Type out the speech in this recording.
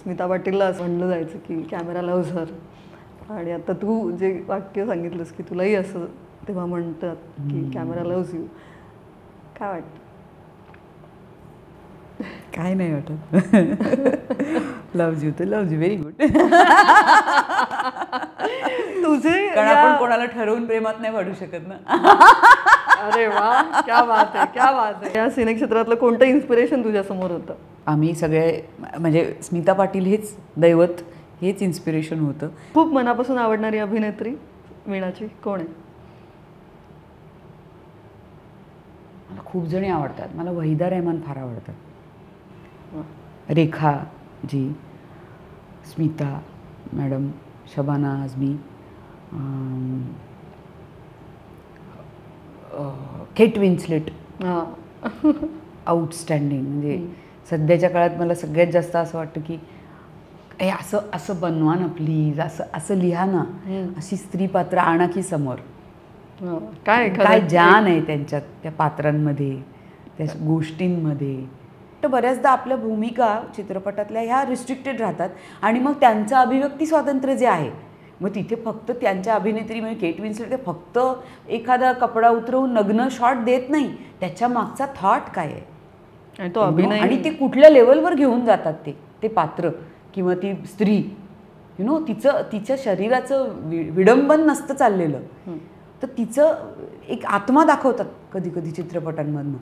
स्मिता पाटीलला असं म्हणलं जायचं की कॅमेरा लव्हज हर, आणि आता तू जे वाक्य सांगितलंस की तुलाही असं तेव्हा म्हणतात की कॅमेरा लव्हज यू, काय वाटतं? काय नाही वाटत. लव्ज यू तर लव्ज यू, व्हेरी गुड. तुझे कारण आपण कोणाला ठरवून प्रेमात नाही पडू शकत ना. अरे वा, क्या बात आहे, क्या बात आहे. या सिने क्षेत्रातलं कोणतं इन्स्पिरेशन तुझ्या समोर होतं? आम्ही सगळे म्हणजे स्मिता पाटील हेच दैवत, हेच इन्स्पिरेशन होतं. खूप मनापासून आवडणारी अभिनेत्री वीणाची कोण आहे? मला खूप जणी आवडतात. मला वहिदा रहमान फार आवडतात, रेखा जी, स्मिता मॅडम, शबाना आझमी, केट विन्स्लेट, आउटस्टँडिंग. म्हणजे सध्याच्या काळात मला सगळ्यात जास्त असं वाटतं की हे असं असं बनवा ना प्लीज, असं असं लिहा ना, अशी स्त्री पात्र आणा की समोर. काय काय जान आहे त्यांच्यात, त्या पात्रांमध्ये, त्या गोष्टींमध्ये. तर बऱ्याचदा आपल्या भूमिका चित्रपटातल्या ह्या रिस्ट्रिक्टेड राहतात आणि मग त्यांचं अभिव्यक्ती स्वातंत्र्य जे आहे, मग तिथे फक्त त्यांच्या अभिनेत्री म्हणजे केट विन्स्लेट ते फक्त एखादा कपडा उतरवून नग्न शॉट देत नाही, त्याच्या मागचा थॉट काय आहे आणि तो अभिनय, आणि ते कुठल्या लेवलवर घेऊन जातात ते पात्र किंवा ती स्त्री, तिचं शरीराचं विडंबन नसतं चाललेलं, तर तिचं एक आत्मा दाखवतात कधी कधी चित्रपटांमधनं.